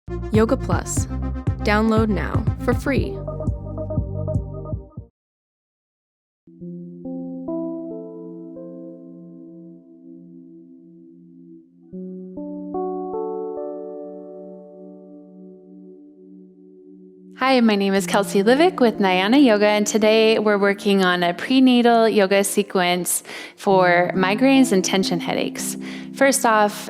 YogaPlus. Download now for free. Hi, my name is Kelsy Livic with Naiana Yoga, and today we're working on a prenatal yoga sequence for migraines and tension headaches. First off,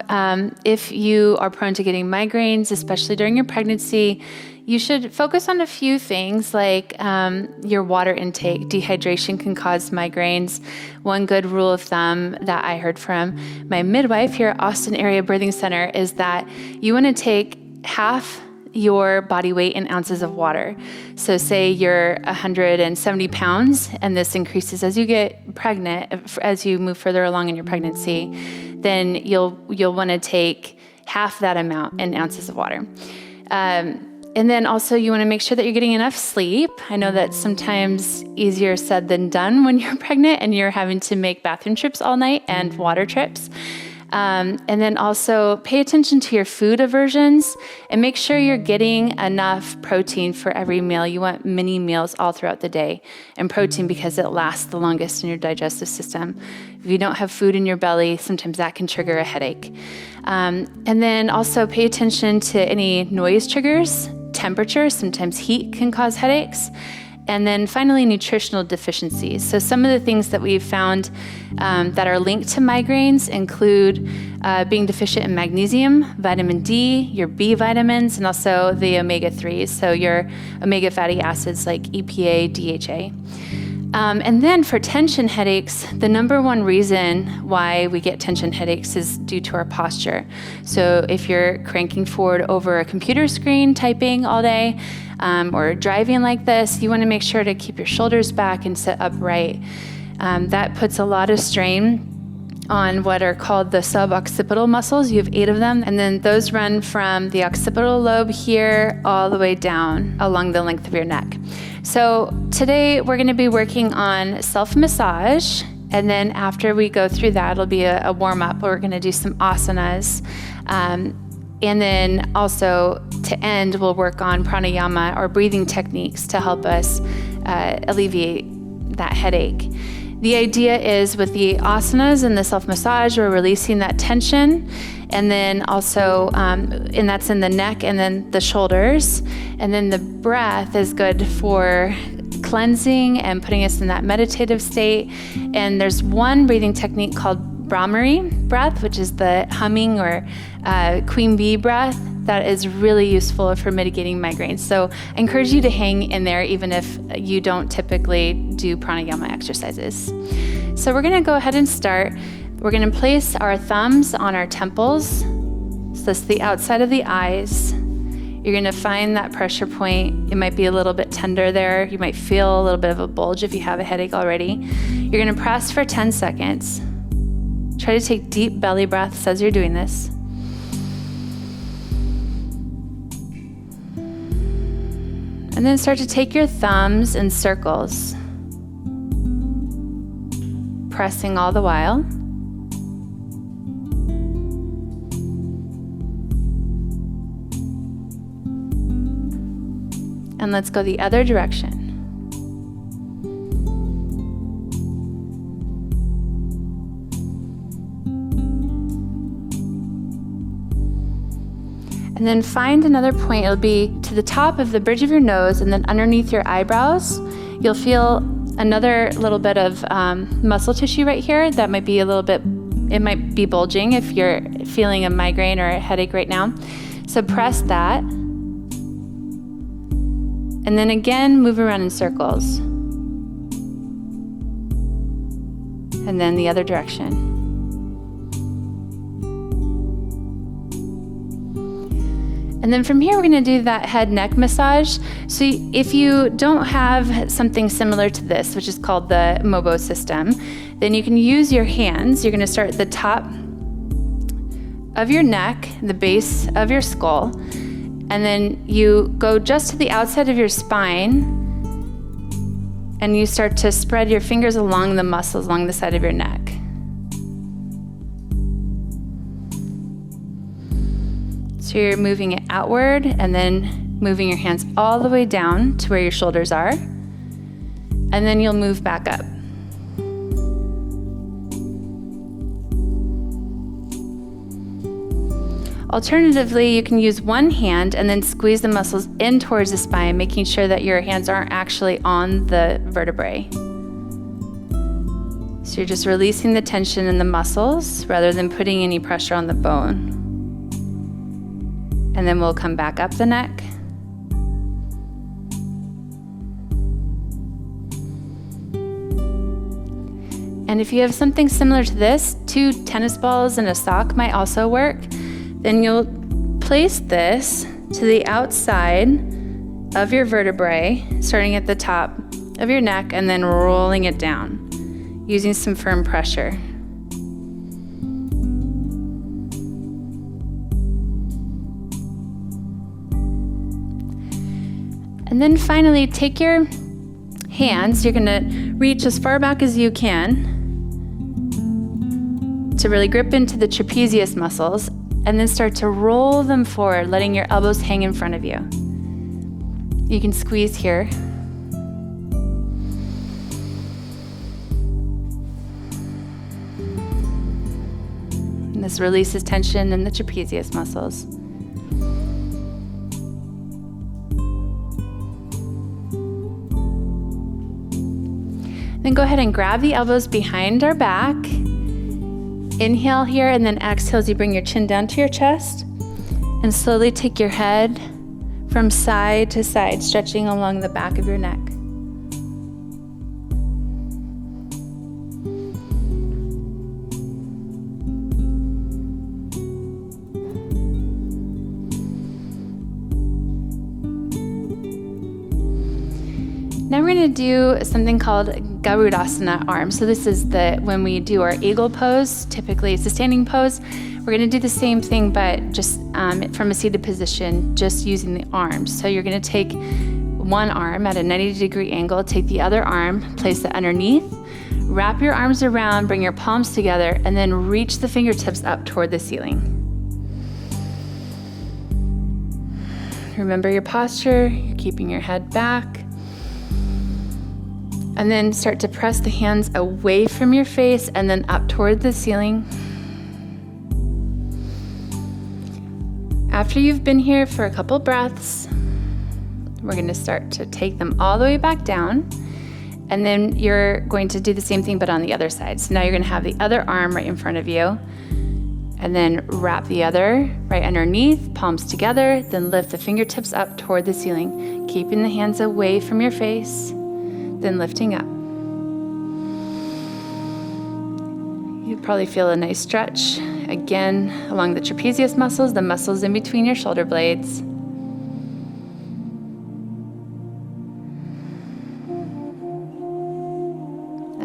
if you are prone to getting migraines, especially during your pregnancy, you should focus on a few things like your water intake. Dehydration can cause migraines. One good rule of thumb that I heard from my midwife here at Austin Area Birthing Center is that you want to take half your body weight in ounces of water. So say you're 170 pounds and this increases as you get pregnant, as you move further along in your pregnancy, then you'll want to take half that amount in ounces of water. And then also you want to make sure that you're getting enough sleep. I know that's sometimes easier said than done when you're pregnant and you're having to make bathroom trips all night and water trips. And then also pay attention to your food aversions and make sure you're getting enough protein for every meal. You want mini meals all throughout the day, and protein because it lasts the longest in your digestive system. If you don't have food in your belly, sometimes that can trigger a headache. And then also pay attention to any noise triggers, temperature, sometimes heat can cause headaches. And then finally, nutritional deficiencies. So some of the things that we've found that are linked to migraines include being deficient in magnesium, vitamin D, your B vitamins, and also the omega-3s, so your omega fatty acids like EPA, DHA. And then for tension headaches, the number one reason why we get tension headaches is due to our posture. So if you're cranking forward over a computer screen, typing all day, or driving like this, you want to make sure to keep your shoulders back and sit upright. That puts a lot of strain on what are called the suboccipital muscles. You have 8 of them, and then those run from the occipital lobe here all the way down along the length of your neck. So today we're going to be working on self-massage, and then after we go through that, it'll be a warm-up where we're going to do some asanas. And then also to end, we'll work on pranayama or breathing techniques to help us alleviate that headache. The idea is with the asanas and the self-massage, we're releasing that tension, and then also, and that's in the neck and then the shoulders. And then the breath is good for cleansing and putting us in that meditative state. And there's one breathing technique called Brahmari breath, which is the humming or queen bee breath that is really useful for mitigating migraines. So I encourage you to hang in there even if you don't typically do pranayama exercises. So we're gonna go ahead and start. We're gonna place our thumbs on our temples. So that's the outside of the eyes. You're gonna find that pressure point. It might be a little bit tender there. You might feel a little bit of a bulge if you have a headache already. You're gonna press for 10 seconds. Try to take deep belly breaths as you're doing this. And then start to take your thumbs in circles, pressing all the while. And let's go the other direction. And then find another point. It'll be to the top of the bridge of your nose and then underneath your eyebrows. You'll feel another little bit of muscle tissue right here that might be a little bit, it might be bulging if you're feeling a migraine or a headache right now. So press that. And then again, move around in circles. And then the other direction. And then from here, we're gonna do that head neck massage. So if you don't have something similar to this, which is called the Mobo system, then you can use your hands. You're gonna start at the top of your neck, the base of your skull, and then you go just to the outside of your spine, and you start to spread your fingers along the muscles along the side of your neck. So you're moving it outward and then moving your hands all the way down to where your shoulders are. And then you'll move back up. Alternatively, you can use one hand and then squeeze the muscles in towards the spine, making sure that your hands aren't actually on the vertebrae. So you're just releasing the tension in the muscles rather than putting any pressure on the bone. And then we'll come back up the neck. And if you have something similar to this, 2 tennis balls and a sock might also work. Then you'll place this to the outside of your vertebrae, starting at the top of your neck and then rolling it down, using some firm pressure. And then finally, take your hands, you're gonna reach as far back as you can to really grip into the trapezius muscles, and then start to roll them forward, letting your elbows hang in front of you. You can squeeze here. And this releases tension in the trapezius muscles. Then go ahead and grab the elbows behind our back. Inhale here, and then exhale as you bring your chin down to your chest. And slowly take your head from side to side, stretching along the back of your neck. Now we're going to do something called Garudasana arm. So this is when we do our eagle pose, typically it's a standing pose. We're going to do the same thing, but just from a seated position, just using the arms. So you're going to take one arm at a 90-degree angle, take the other arm, place it underneath, wrap your arms around, bring your palms together, and then reach the fingertips up toward the ceiling. Remember your posture, you're keeping your head back. And then start to press the hands away from your face and then up toward the ceiling. After you've been here for a couple breaths, we're going to start to take them all the way back down. And then you're going to do the same thing, but on the other side. So now you're going to have the other arm right in front of you. And then wrap the other right underneath, palms together, then lift the fingertips up toward the ceiling, keeping the hands away from your face. Then lifting up. You probably feel a nice stretch again along the trapezius muscles, the muscles in between your shoulder blades.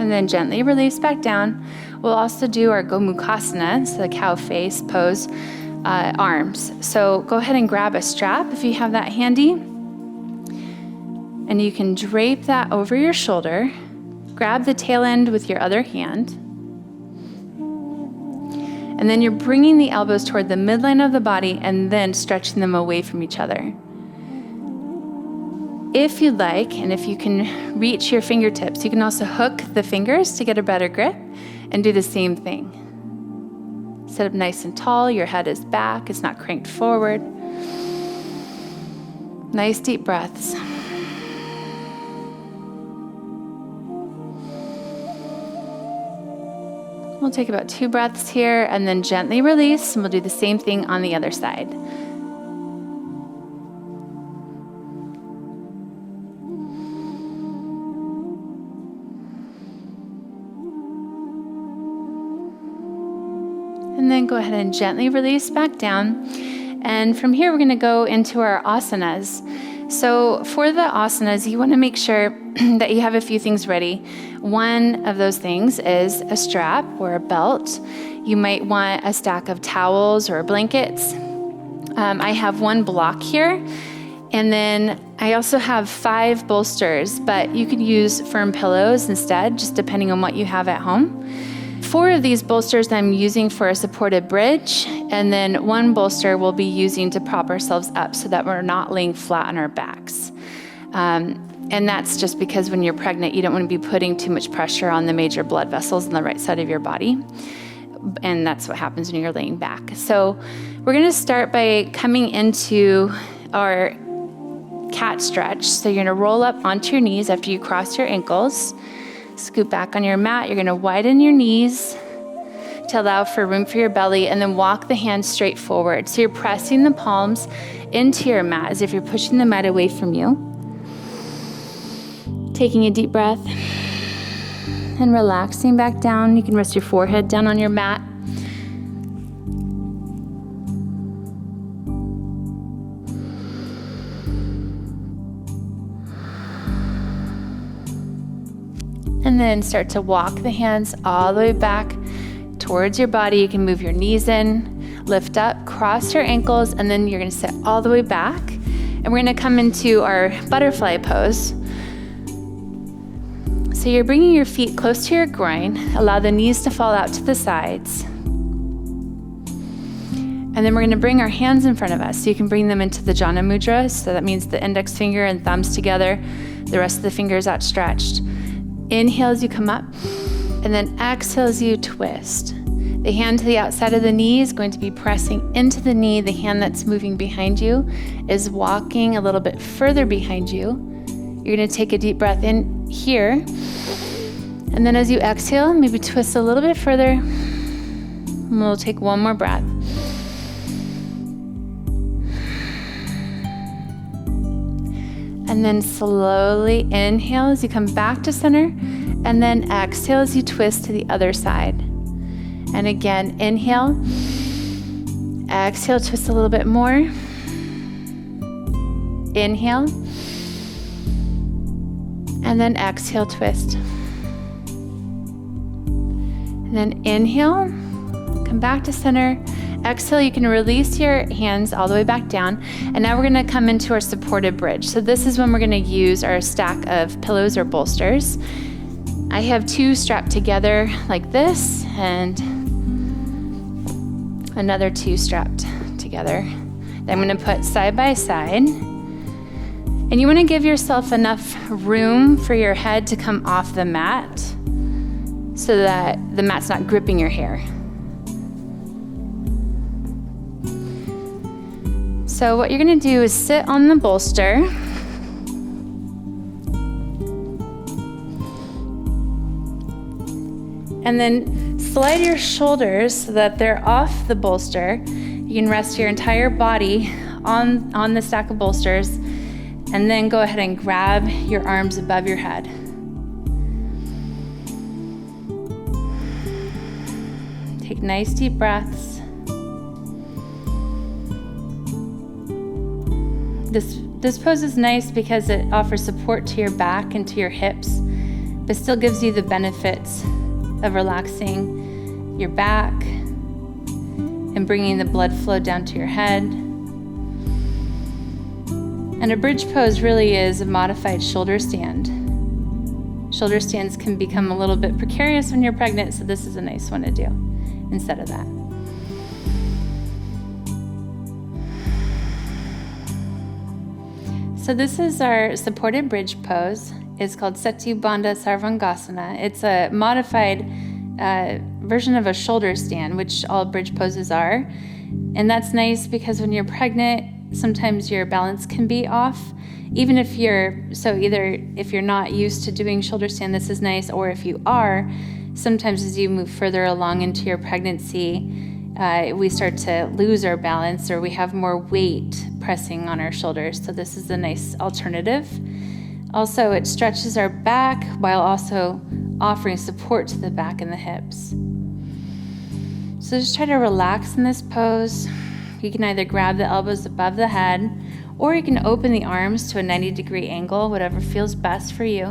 And then gently release back down. We'll also do our Gomukhasana, so the cow face pose, arms. So go ahead and grab a strap if you have that handy. And you can drape that over your shoulder. Grab the tail end with your other hand. And then you're bringing the elbows toward the midline of the body and then stretching them away from each other. If you'd like, and if you can reach your fingertips, you can also hook the fingers to get a better grip and do the same thing. Sit up nice and tall, your head is back, it's not cranked forward. Nice deep breaths. We'll take about 2 breaths here and then gently release, and we'll do the same thing on the other side. And then go ahead and gently release back down. And from here, we're going to go into our asanas. So for the asanas, you want to make sure that you have a few things ready. One of those things is a strap or a belt. You might want a stack of towels or blankets. I have one block here. And then I also have 5 bolsters, but you could use firm pillows instead, just depending on what you have at home. 4 of these bolsters I'm using for a supported bridge, and then 1 bolster we'll be using to prop ourselves up so that we're not laying flat on our backs. And that's just because when you're pregnant, you don't want to be putting too much pressure on the major blood vessels on the right side of your body. And that's what happens when you're laying back. So we're going to start by coming into our cat stretch. So you're going to roll up onto your knees after you cross your ankles. Scoot back on your mat. You're going to widen your knees to allow for room for your belly, and then walk the hands straight forward. So you're pressing the palms into your mat as if you're pushing the mat away from you. Taking a deep breath and relaxing back down. You can rest your forehead down on your mat. And then start to walk the hands all the way back towards your body. You can move your knees in, lift up, cross your ankles, and then you're going to sit all the way back. And we're going to come into our butterfly pose. So you're bringing your feet close to your groin. Allow the knees to fall out to the sides. And then we're going to bring our hands in front of us. So you can bring them into the Jhana Mudra. So that means the index finger and thumbs together, the rest of the fingers outstretched. Inhale as you come up, and then exhale as you twist. The hand to the outside of the knee is going to be pressing into the knee. The hand that's moving behind you is walking a little bit further behind you. You're going to take a deep breath in here, and then as you exhale, maybe twist a little bit further. And we'll take one more breath. And then slowly inhale as you come back to center, and then exhale as you twist to the other side. And again, inhale, exhale, twist a little bit more. Inhale, and then exhale, twist. And then inhale, come back to center. Exhale, you can release your hands all the way back down. And now we're going to come into our supported bridge. So this is when we're going to use our stack of pillows or bolsters. I have 2 strapped together like this, and another 2 strapped together. Then I'm going to put side by side. And you want to give yourself enough room for your head to come off the mat so that the mat's not gripping your hair. So what you're going to do is sit on the bolster. And then slide your shoulders so that they're off the bolster. You can rest your entire body on the stack of bolsters, and then go ahead and grab your arms above your head. Take nice deep breaths. This pose is nice because it offers support to your back and to your hips, but still gives you the benefits of relaxing your back and bringing the blood flow down to your head. And a bridge pose really is a modified shoulder stand. Shoulder stands can become a little bit precarious when you're pregnant, so this is a nice one to do instead of that. So this is our supported bridge pose. It's called Setu Bandha Sarvangasana. It's a modified version of a shoulder stand, which all bridge poses are. And that's nice because when you're pregnant, sometimes your balance can be off. Even if either if you're not used to doing shoulder stand, this is nice, or if you are, sometimes as you move further along into your pregnancy, we start to lose our balance, or we have more weight pressing on our shoulders. So this is a nice alternative. Also, it stretches our back while also offering support to the back and the hips. So just try to relax in this pose. You can either grab the elbows above the head, or you can open the arms to a 90-degree angle, whatever feels best for you.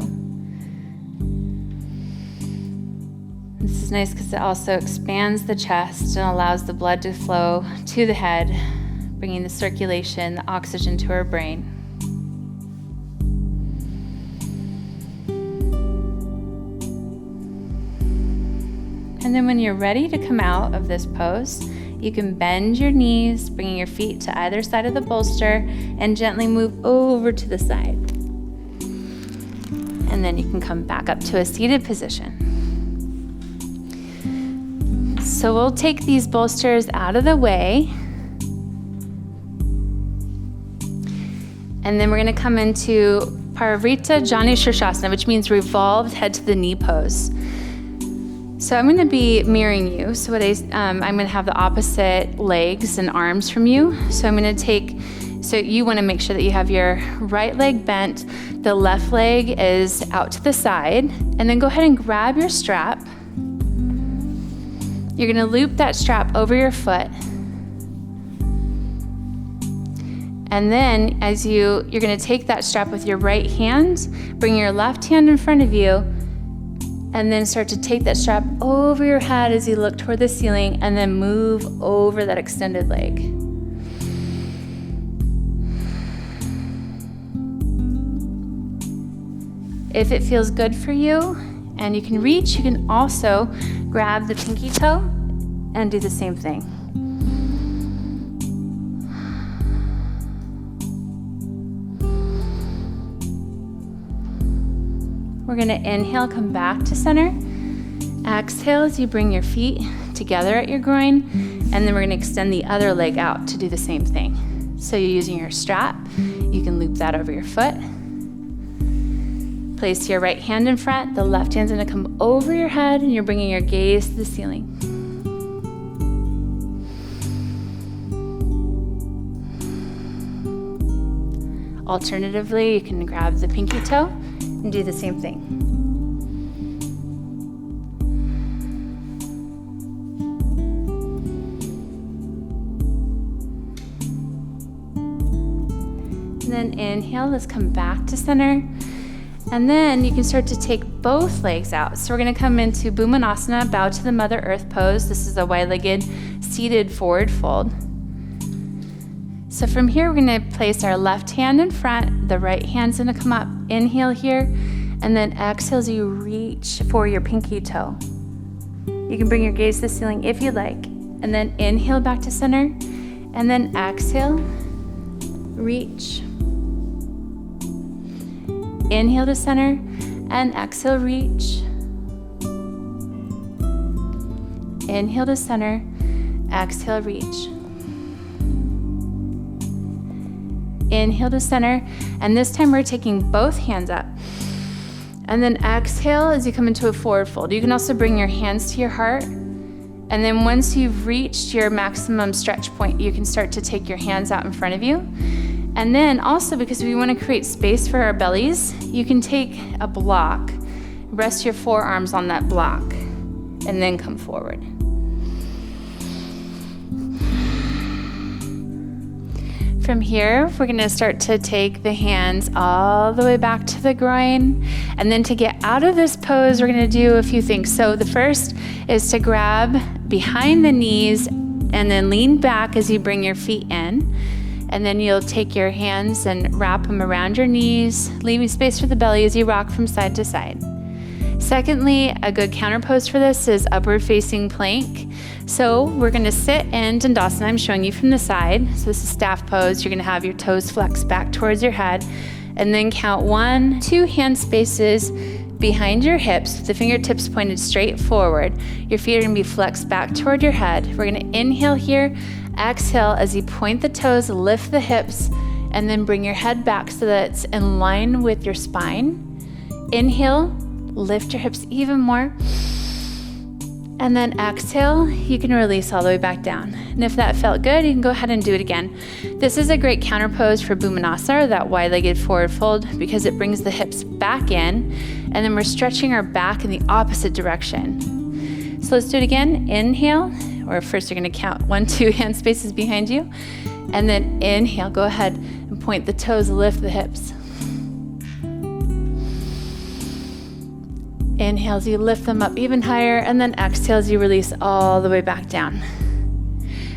This is nice because it also expands the chest and allows the blood to flow to the head, bringing the circulation, the oxygen to our brain. And And then when you're ready to come out of this pose, you can bend your knees, bringing your feet to either side of the bolster, and gently move over to the side. And then you can come back up to a seated position. So we'll take these bolsters out of the way. And then we're gonna come into Parivrtta Janu Shirshasana, which means revolved head to the knee pose. So I'm gonna be mirroring you. So I'm gonna have the opposite legs and arms from you. So so you wanna make sure that you have your right leg bent, the left leg is out to the side, and then go ahead and grab your strap. You're gonna loop that strap over your foot. And then you're gonna take that strap with your right hand, bring your left hand in front of you, and then start to take that strap over your head as you look toward the ceiling, and then move over that extended leg. If it feels good for you and you can reach, you can also grab the pinky toe and do the same thing. We're gonna inhale, come back to center. Exhale as you bring your feet together at your groin, and then we're gonna extend the other leg out to do the same thing. So you're using your strap, you can loop that over your foot. Place your right hand in front, the left hand's gonna come over your head, and you're bringing your gaze to the ceiling. Alternatively, you can grab the pinky toe and do the same thing. And then inhale, let's come back to center. And then you can start to take both legs out. So we're gonna come into Bhumanasana, bow to the Mother Earth pose. This is a wide-legged seated forward fold. So from here, we're gonna place our left hand in front, the right hand's gonna come up, inhale here, and then exhale as you reach for your pinky toe. You can bring your gaze to the ceiling if you'd like, and then inhale back to center, and then exhale, reach. Inhale to center, and exhale, reach. Inhale to center, exhale, reach. Inhale to center, and this time we're taking both hands up. And then exhale as you come into a forward fold. You can also bring your hands to your heart. And then once you've reached your maximum stretch point, you can start to take your hands out in front of you. And then also, because we want to create space for our bellies, you can take a block, rest your forearms on that block, and then come forward. From here, we're gonna start to take the hands all the way back to the groin. And then to get out of this pose, we're gonna do a few things. So the first is to grab behind the knees and then lean back as you bring your feet in. And then you'll take your hands and wrap them around your knees, leaving space for the belly as you rock from side to side. Secondly, a good counter pose for this is upward facing plank. So we're gonna sit in Dandasana. I'm showing you from the side. So this is staff pose. You're gonna have your toes flexed back towards your head, and then count 1, 2 hand spaces behind your hips with the fingertips pointed straight forward. Your feet are gonna be flexed back toward your head. We're gonna inhale here, exhale as you point the toes, lift the hips, and then bring your head back so that it's in line with your spine. Inhale, lift your hips even more. And then exhale, you can release all the way back down. And if that felt good, you can go ahead and do it again. This is a great counter pose for Bhumanasana, that wide-legged forward fold, because it brings the hips back in, and then we're stretching our back in the opposite direction. So let's do it again. Inhale, or first you're gonna count 1, 2 hand spaces behind you, and then inhale, go ahead and point the toes, lift the hips. Inhale as you lift them up even higher, and then exhale as you release all the way back down.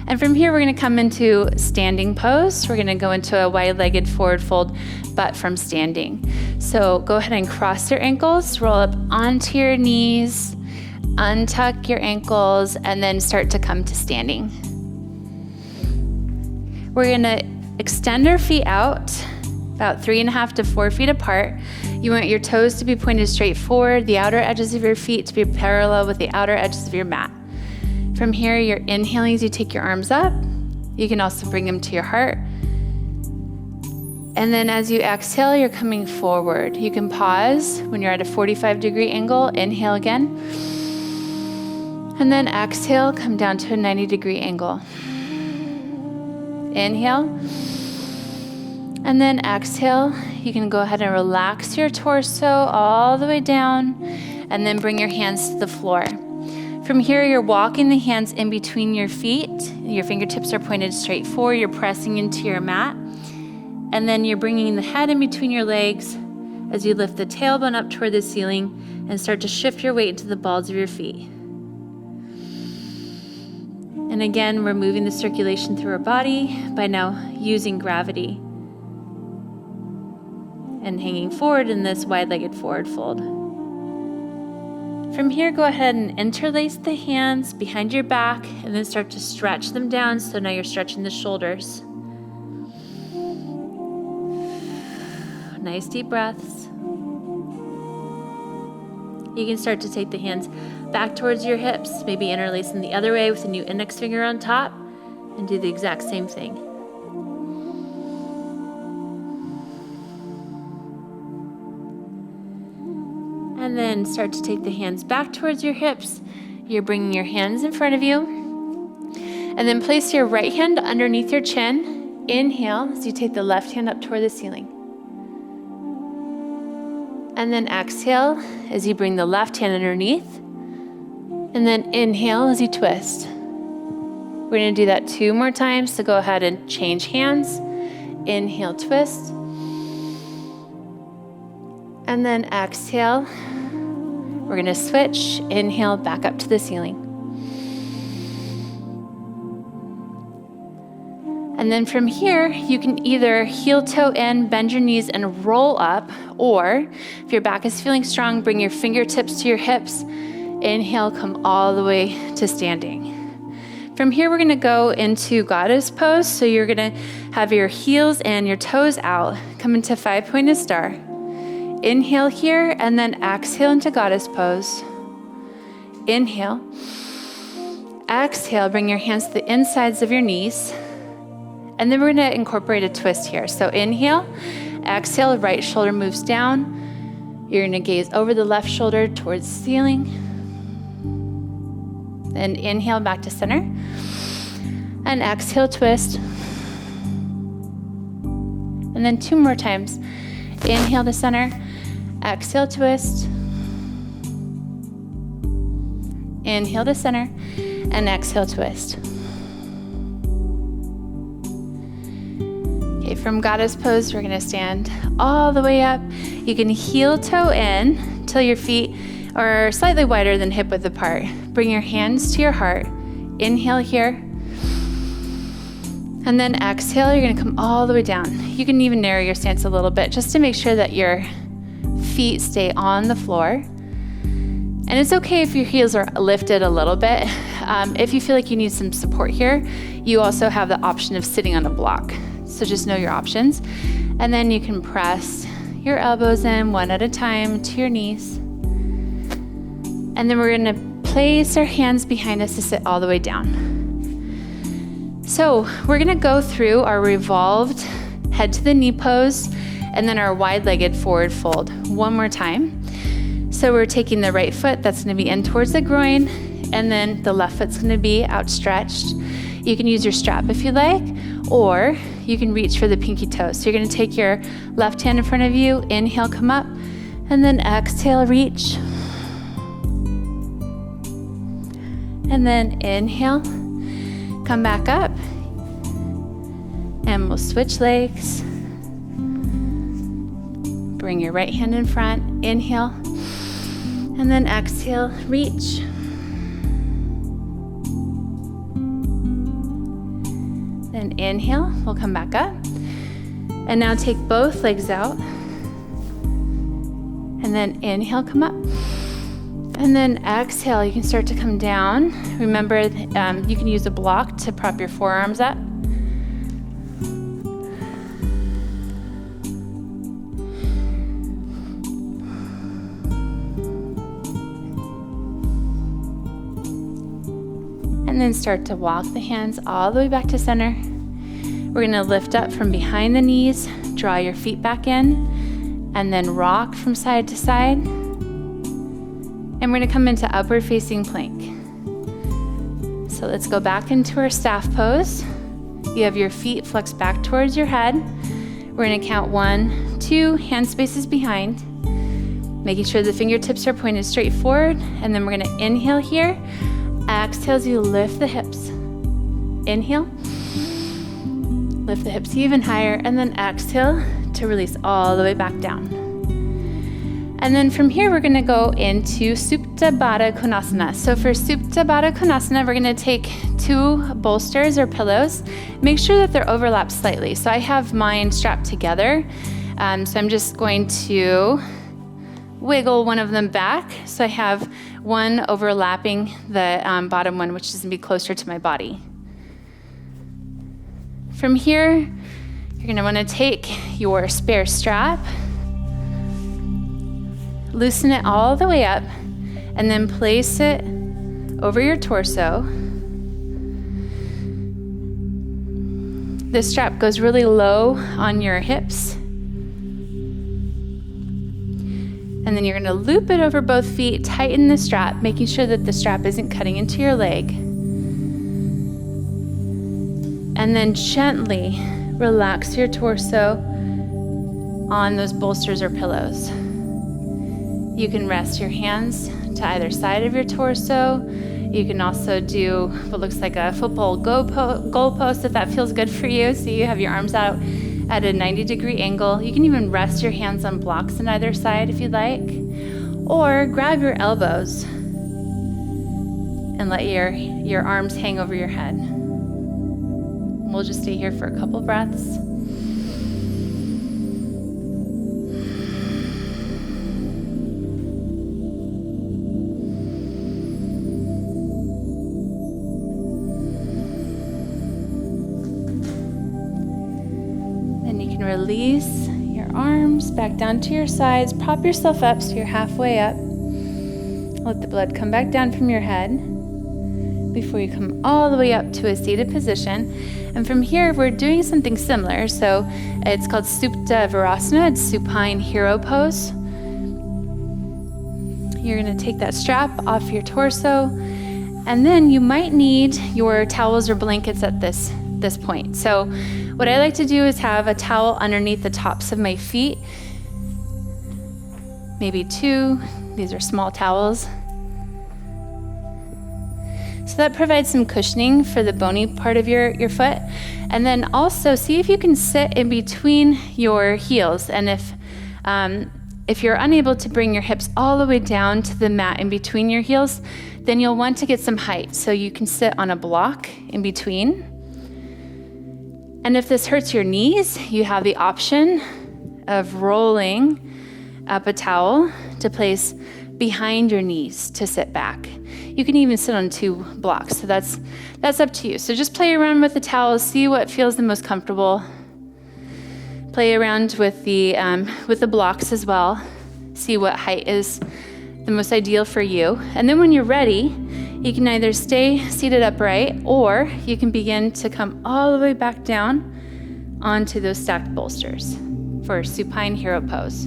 And from here, we're gonna come into standing pose. We're gonna go into a wide-legged forward fold, but from standing. So go ahead and cross your ankles, roll up onto your knees, untuck your ankles, and then start to come to standing. We're gonna extend our feet out about 3.5 to 4 feet apart. You want your toes to be pointed straight forward, the outer edges of your feet to be parallel with the outer edges of your mat. From here, you're inhaling as you take your arms up. You can also bring them to your heart. And then as you exhale, you're coming forward. You can pause when you're at a 45-degree angle. Inhale again. And then exhale, come down to a 90-degree angle. Inhale. And then exhale. You can go ahead and relax your torso all the way down, and then bring your hands to the floor. From here, you're walking the hands in between your feet. Your fingertips are pointed straight forward. You're pressing into your mat. And then you're bringing the head in between your legs as you lift the tailbone up toward the ceiling and start to shift your weight into the balls of your feet. And again, we're moving the circulation through our body by now using gravity and hanging forward in this wide-legged forward fold. From here, go ahead and interlace the hands behind your back and then start to stretch them down. So now you're stretching the shoulders. Nice deep breaths. You can start to take the hands back towards your hips, maybe interlace them the other way with a new index finger on top, and do the exact same thing. And then start to take the hands back towards your hips. You're bringing your hands in front of you. And then place your right hand underneath your chin. Inhale as you take the left hand up toward the ceiling. And then exhale as you bring the left hand underneath. And then inhale as you twist. We're going to do that 2 more times, so go ahead and change hands. Inhale, twist. And then exhale. We're going to switch. Inhale, back up to the ceiling. And then from here, you can either heel toe in, bend your knees, and roll up, or if your back is feeling strong, bring your fingertips to your hips. Inhale, come all the way to standing. From here, we're gonna go into goddess pose. So you're gonna have your heels and your toes out, come into 5-pointed star. Inhale here, and then exhale into goddess pose. Inhale. Exhale, bring your hands to the insides of your knees. And then we're gonna incorporate a twist here. So inhale, exhale, right shoulder moves down. You're gonna gaze over the left shoulder towards the ceiling. Then inhale back to center. And exhale, twist. And then 2 more times. Inhale to center, exhale, twist. Inhale to center, and exhale, twist. Okay, from goddess pose, we're gonna stand all the way up. You can heel toe in till your feet are slightly wider than hip width apart. Bring your hands to your heart. Inhale here. And then exhale, you're gonna come all the way down. You can even narrow your stance a little bit just to make sure that your feet stay on the floor. And it's okay if your heels are lifted a little bit. If you feel like you need some support here, you also have the option of sitting on a block. So just know your options. And then you can press your elbows in one at a time to your knees. And then we're gonna place our hands behind us to sit all the way down. So we're gonna go through our revolved head to the knee pose and then our wide-legged forward fold one more time. So we're taking the right foot, that's gonna be in towards the groin, and then the left foot's gonna be outstretched. You can use your strap if you like, or you can reach for the pinky toe. So you're gonna take your left hand in front of you, inhale, come up, and then exhale, reach. And then inhale, come back up, and we'll switch legs. Bring your right hand in front, inhale, and then exhale, reach. Then inhale, we'll come back up. And now take both legs out. And then inhale, come up. And then exhale, you can start to come down. Remember, you can use a block to prop your forearms up. And then start to walk the hands all the way back to center. We're gonna lift up from behind the knees, draw your feet back in, and then rock from side to side. And we're gonna come into upward facing plank. So let's go back into our staff pose. You have your feet flexed back towards your head. We're gonna count 1, 2, hand spaces behind, making sure the fingertips are pointed straight forward. And then we're gonna inhale here. Exhale as you lift the hips. Inhale. Lift the hips even higher, and then exhale to release all the way back down. And then from here, we're gonna go into Supta Baddha Konasana. So for Supta Baddha Konasana, we're gonna take 2 bolsters or pillows. Make sure that they're overlapped slightly. So I have mine strapped together. So I'm just going to wiggle one of them back. So I have one overlapping the bottom one, which is gonna be closer to my body. From here, you're gonna wanna take your spare strap, loosen it all the way up, and then place it over your torso. The strap goes really low on your hips. And then you're gonna loop it over both feet, tighten the strap, making sure that the strap isn't cutting into your leg. And then gently relax your torso on those bolsters or pillows. You can rest your hands to either side of your torso. You can also do what looks like a football goalpost if that feels good for you. So you have your arms out at a 90-degree angle. You can even rest your hands on blocks on either side if you'd like. Or grab your elbows and let your arms hang over your head. We'll just stay here for a couple breaths. Then you can release your arms back down to your sides. Prop yourself up so you're halfway up. Let the blood come back down from your head before you come all the way up to a seated position. And from here, we're doing something similar. So it's called Supta Virasana. It's supine hero pose. You're gonna take that strap off your torso, and then you might need your towels or blankets at this point. So what I like to do is have a towel underneath the tops of my feet, maybe 2. These are small towels. So that provides some cushioning for the bony part of your foot. And then also see if you can sit in between your heels. And if you're unable to bring your hips all the way down to the mat in between your heels, then you'll want to get some height. So you can sit on a block in between. And if this hurts your knees, you have the option of rolling up a towel to place behind your knees to sit back. You can even sit on 2 blocks, so that's up to you. So just play around with the towels, see what feels the most comfortable. Play around with the blocks as well. See what height is the most ideal for you. And then when you're ready, you can either stay seated upright, or you can begin to come all the way back down onto those stacked bolsters for supine hero pose.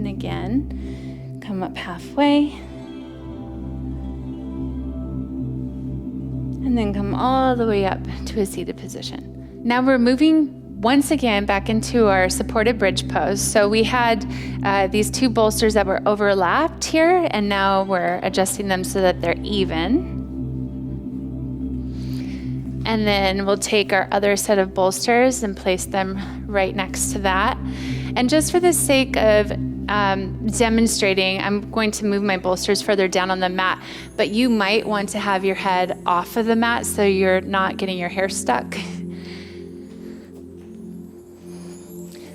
Again, come up halfway, and then come all the way up to a seated position. Now we're moving once again back into our supported bridge pose. So we had these 2 bolsters that were overlapped here, and now we're adjusting them so that they're even. And then we'll take our other set of bolsters and place them right next to that. And just for the sake of demonstrating, I'm going to move my bolsters further down on the mat, but you might want to have your head off of the mat so you're not getting your hair stuck.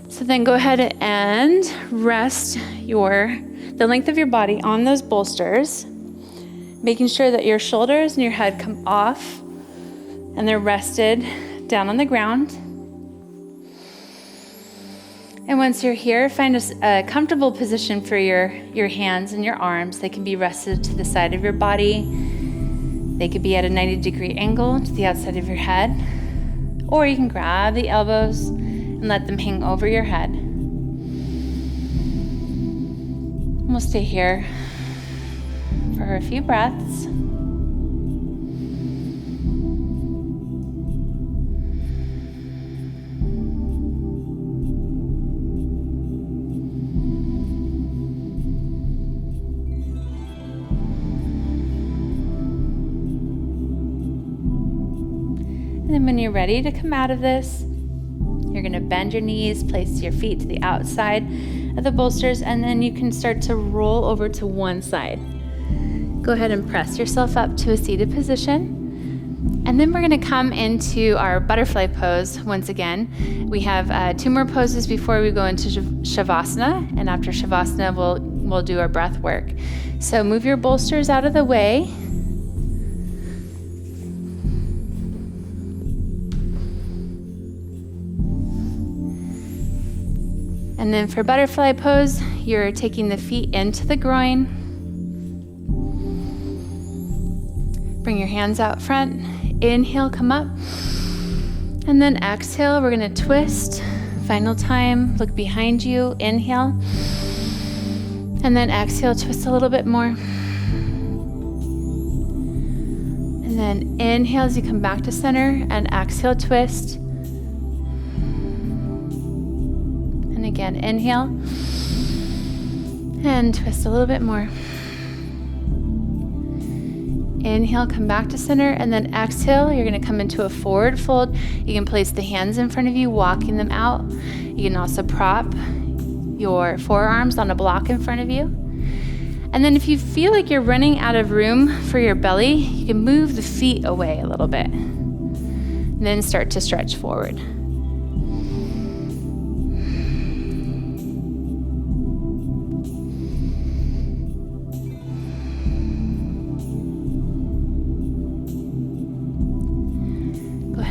So then go ahead and rest the length of your body on those bolsters, making sure that your shoulders and your head come off and they're rested down on the ground. And once you're here, find a comfortable position for your hands and your arms. They can be rested to the side of your body. They could be at a 90-degree angle to the outside of your head. Or you can grab the elbows and let them hang over your head. We'll stay here for a few breaths. And then when you're ready to come out of this, you're going to bend your knees, place your feet to the outside of the bolsters, and then you can start to roll over to one side. Go ahead and press yourself up to a seated position. And then we're going to come into our butterfly pose once again. We have 2 more poses before we go into Shavasana, and after Shavasana, we'll do our breath work. So move your bolsters out of the way. And then for butterfly pose, you're taking the feet into the groin. Bring your hands out front. Inhale, come up. And then exhale, we're gonna twist. Final time, look behind you. Inhale. And then exhale, twist a little bit more. And then inhale as you come back to center, and exhale, twist. And again, inhale and twist a little bit more. Inhale, come back to center, and then exhale, you're going to come into a forward fold. You can place the hands in front of you, walking them out. You can also prop your forearms on a block in front of you. And then if you feel like you're running out of room for your belly, you can move the feet away a little bit. And then start to stretch forward.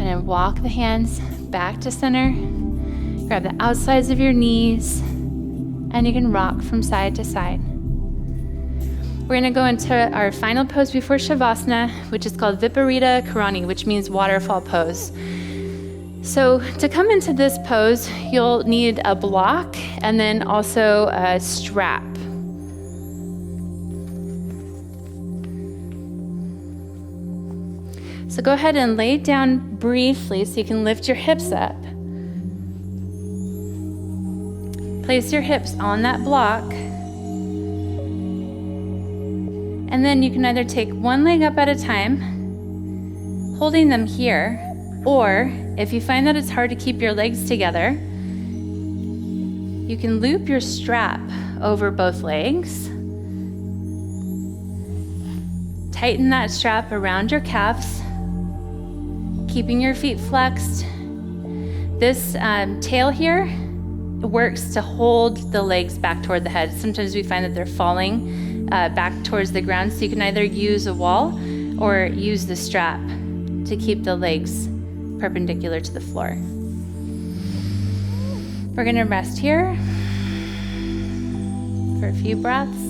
And walk the hands back to center. Grab the outsides of your knees, and you can rock from side to side. We're going to go into our final pose before Shavasana, which is called Viparita Karani, which means waterfall pose. So to come into this pose, you'll need a block and then also a strap. So go ahead and lay down briefly so you can lift your hips up. Place your hips on that block. And then you can either take one leg up at a time, holding them here, or if you find that it's hard to keep your legs together, you can loop your strap over both legs. Tighten that strap around your calves, keeping your feet flexed. This tail here works to hold the legs back toward the head. Sometimes we find that they're falling back towards the ground, so you can either use a wall or use the strap to keep the legs perpendicular to the floor. We're gonna rest here for a few breaths.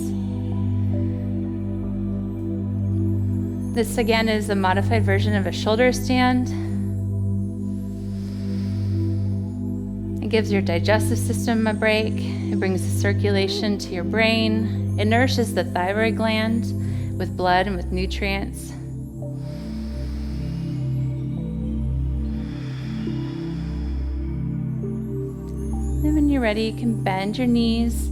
This again is a modified version of a shoulder stand. It gives your digestive system a break. It brings the circulation to your brain. It nourishes the thyroid gland with blood and with nutrients. Then when you're ready, you can bend your knees.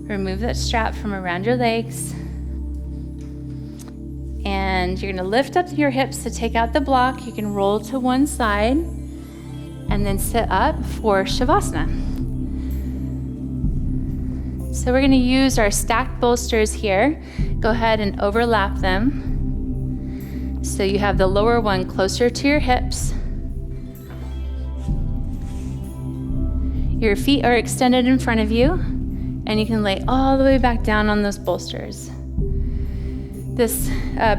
Remove that strap from around your legs. And you're going to lift up your hips to take out the block. You can roll to one side and then sit up for Shavasana. So we're going to use our stacked bolsters here. Go ahead and overlap them. So you have the lower one closer to your hips. Your feet are extended in front of you, and you can lay all the way back down on those bolsters. This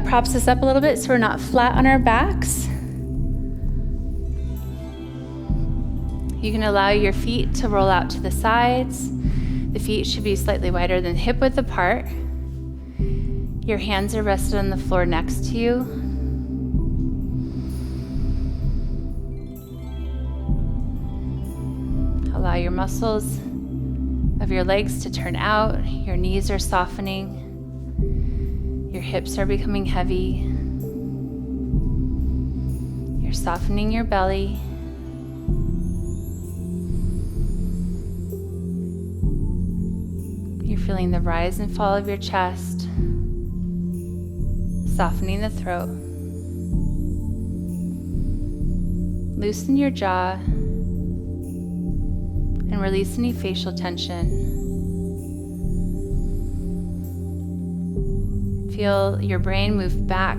props us up a little bit so we're not flat on our backs. You can allow your feet to roll out to the sides. The feet should be slightly wider than hip width apart. Your hands are rested on the floor next to you. Allow your muscles of your legs to turn out. Your knees are softening. Your hips are becoming heavy. You're softening your belly. You're feeling the rise and fall of your chest, softening the throat. Loosen your jaw and release any facial tension. Feel your brain move back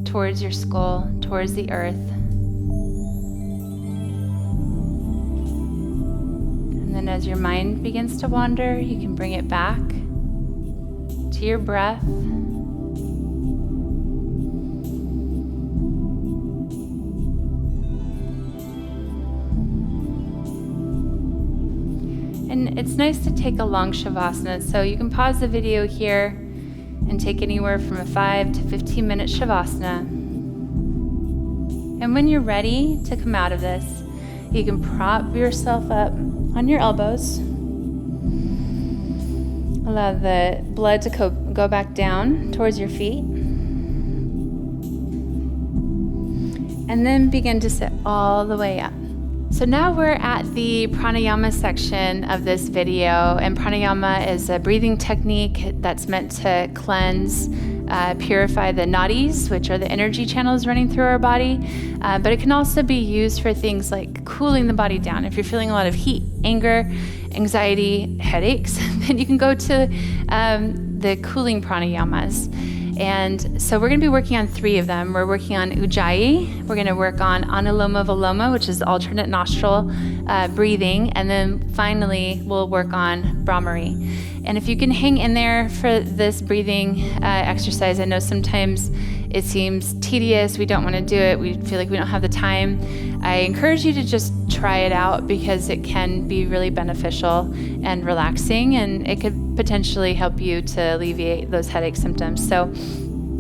towards your skull, towards the earth. And then as your mind begins to wander, you can bring it back to your breath. And it's nice to take a long shavasana, so you can pause the video here and take anywhere from a 5 to 15 minute shavasana. And when you're ready to come out of this, you can prop yourself up on your elbows. Allow the blood to go back down towards your feet. And then begin to sit all the way up. So now we're at the pranayama section of this video, and pranayama is a breathing technique that's meant to cleanse, purify the nadis, which are the energy channels running through our body, but it can also be used for things like cooling the body down. If you're feeling a lot of heat, anger, anxiety, headaches, then you can go to the cooling pranayamas. And so we're going to be working on 3 of them. We're working on Ujjayi, we're going to work on Anuloma Viloma, which is alternate nostril breathing, and then finally we'll work on Brahmari. And if you can hang in there for this breathing exercise, I know sometimes it seems tedious, we don't want to do it, we feel like we don't have the time. I encourage you to just try it out because it can be really beneficial and relaxing, and it could potentially help you to alleviate those headache symptoms. So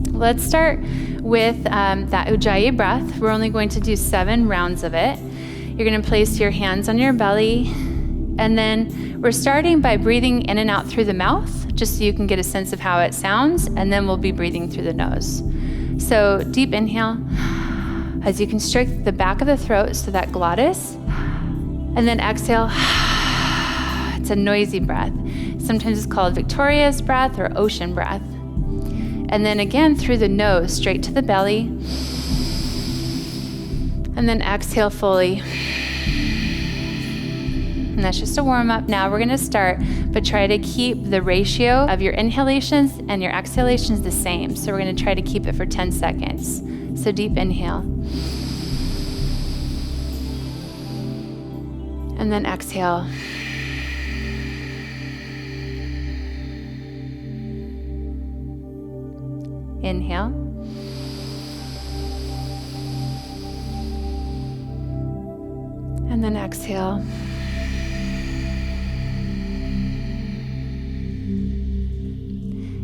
let's start with that Ujjayi breath. We're only going to do 7 rounds of it. You're going to place your hands on your belly, and then we're starting by breathing in and out through the mouth, just so you can get a sense of how it sounds, and then we'll be breathing through the nose. So deep inhale, as you constrict the back of the throat, so that glottis, and then exhale. It's a noisy breath. Sometimes it's called Victoria's breath or ocean breath. And then again through the nose, straight to the belly. And then exhale fully. And that's just a warm up. Now we're gonna start, but try to keep the ratio of your inhalations and your exhalations the same. So we're gonna try to keep it for 10 seconds. So deep inhale. And then exhale. Inhale. And then exhale.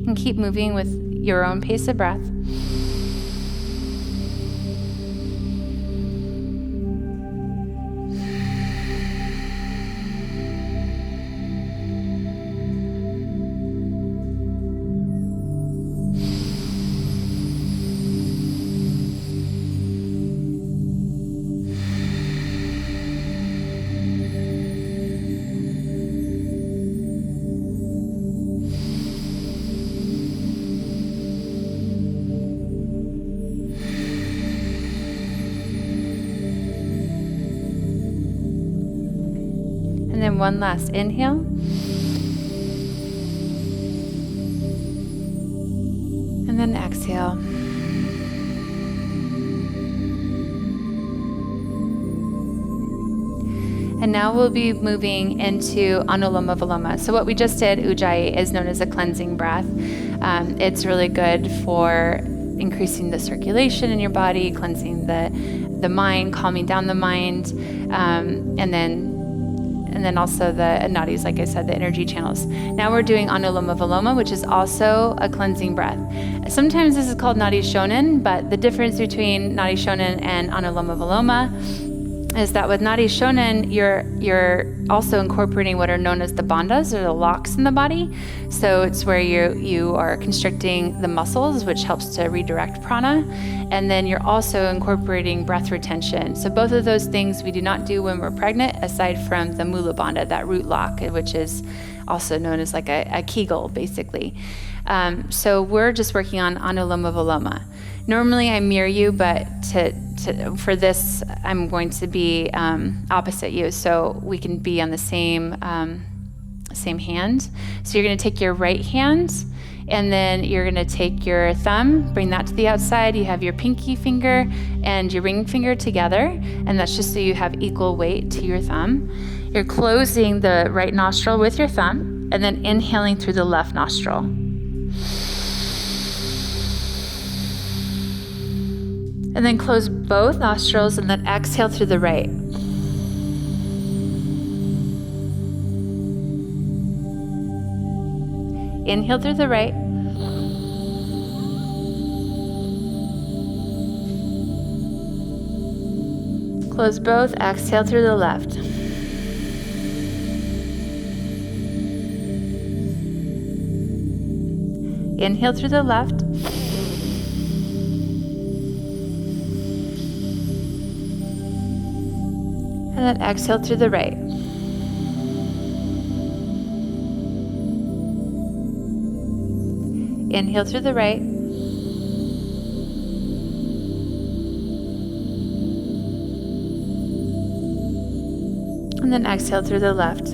And keep moving with your own pace of breath. And then one last inhale. then exhale. And now we'll be moving into Anuloma Viloma. So what we just did, Ujjayi, is known as a cleansing breath. It's really good for increasing the circulation in your body, cleansing the mind, calming down the mind, and then also the nadis, like I said, the energy channels. Now we're doing Anuloma Viloma, which is also a cleansing breath. Sometimes this is called Nadi Shonin, but the difference between Nadi Shonin and Anuloma Viloma is that with Nadi Shonin, you're also incorporating what are known as the bandhas, or the locks in the body. So it's where you are constricting the muscles, which helps to redirect prana. And then you're also incorporating breath retention. So both of those things we do not do when we're pregnant, aside from the Mula Bandha, that root lock, which is also known as like a Kegel, basically. So we're just working on Anuloma Viloma. Normally I mirror you, but for this, I'm going to be opposite you, so we can be on the same hand. So you're going to take your right hand, and then you're going to take your thumb, bring that to the outside. You have your pinky finger and your ring finger together, and that's just so you have equal weight to your thumb. You're closing the right nostril with your thumb, and then inhaling through the left nostril. And then close both nostrils and then exhale through the right. Inhale through the right. Close both, exhale through the left. Inhale through the left. And then exhale through the right. Inhale through the right. And then exhale through the left.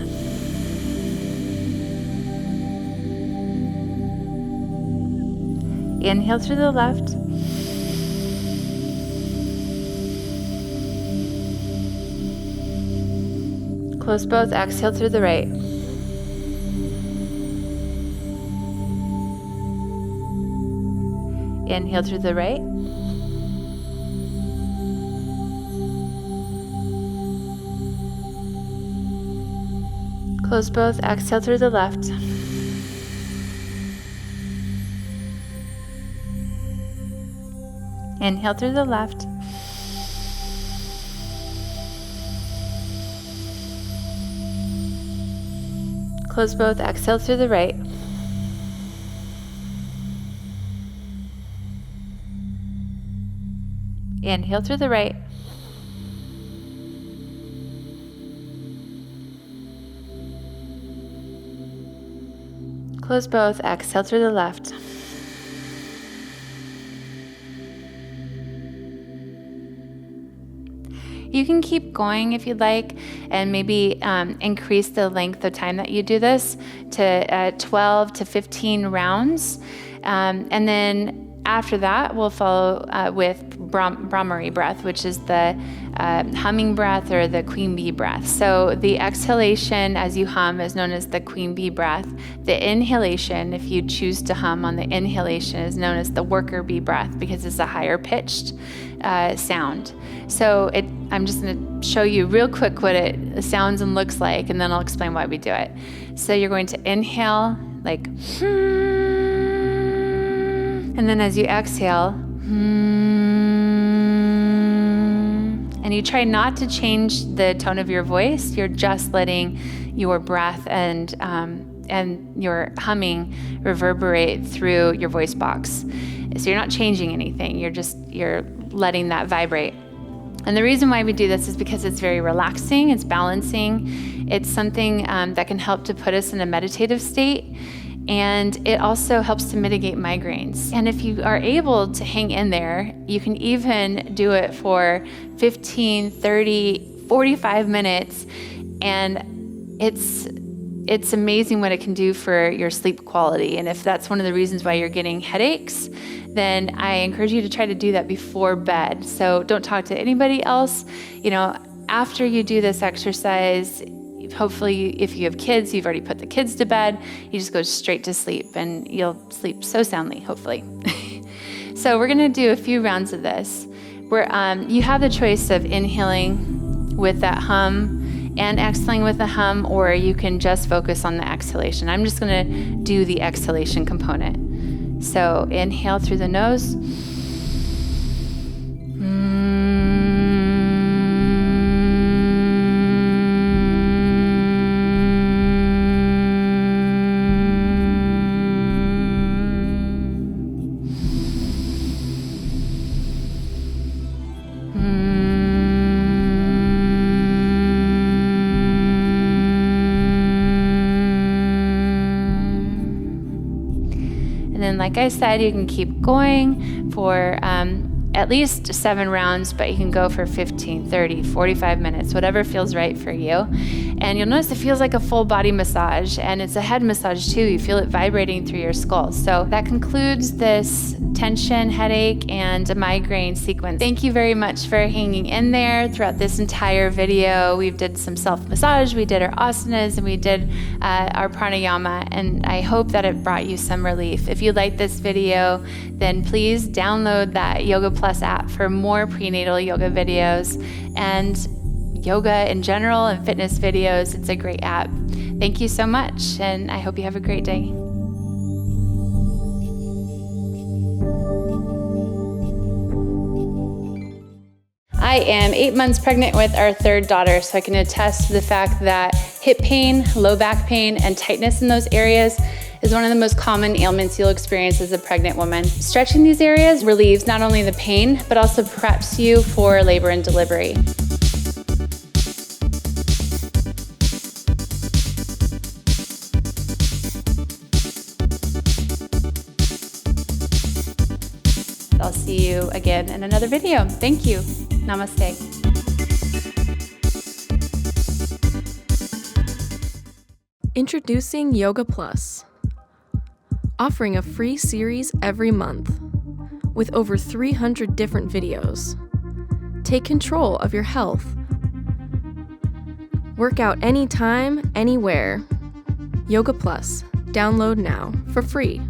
Inhale through the left. Close both, exhale through the right. Inhale through the right. Close both, exhale through the left. Inhale through the left. Close both, exhale through the right. Inhale through the right. Close both, exhale through the left. You can keep going if you'd like, and maybe increase the length of time that you do this to 12 to 15 rounds. And then after that, we'll follow with Brahmari breath, which is the humming breath or the queen bee breath. So the exhalation as you hum is known as the queen bee breath. The inhalation, if you choose to hum on the inhalation, is known as the worker bee breath because it's a higher pitched sound. So I'm just going to show you real quick what it sounds and looks like, and then I'll explain why we do it. So you're going to inhale like, and then as you exhale, and you try not to change the tone of your voice. You're just letting your breath and your humming reverberate through your voice box. So you're not changing anything. You're letting that vibrate. And the reason why we do this is because it's very relaxing, it's balancing, it's something that can help to put us in a meditative state, and it also helps to mitigate migraines. And if you are able to hang in there, you can even do it for 15, 30, 45 minutes, and it's amazing what it can do for your sleep quality. And if that's one of the reasons why you're getting headaches, then I encourage you to try to do that before bed. So don't talk to anybody else. After you do this exercise, hopefully if you have kids, you've already put the kids to bed, you just go straight to sleep and you'll sleep so soundly, hopefully. So we're gonna do a few rounds of this where you have the choice of inhaling with that hum and exhaling with a hum, or you can just focus on the exhalation. I'm just gonna do the exhalation component. So inhale through the nose. And then, like I said, you can keep going for at least 7 rounds, but you can go for 15, 30, 45 minutes, whatever feels right for you. And you'll notice it feels like a full body massage, and it's a head massage too. You feel it vibrating through your skull. So that concludes this tension, headache, and migraine sequence. Thank you very much for hanging in there throughout this entire video. We did some self-massage, we did our asanas, and we did our pranayama, and I hope that it brought you some relief. If you like this video, then please download that YogaPlus app for more prenatal yoga videos and yoga in general and fitness videos. It's a great app. Thank you so much, and I hope you have a great day. I am 8 months pregnant with our 3rd daughter, so I can attest to the fact that hip pain, low back pain, and tightness in those areas is one of the most common ailments you'll experience as a pregnant woman. Stretching these areas relieves not only the pain, but also preps you for labor and delivery. I'll see you again in another video. Thank you. Namaste. Introducing YogaPlus, offering a free series every month with over 300 different videos. Take control of your health. Work out anytime, anywhere. YogaPlus. Download now for free.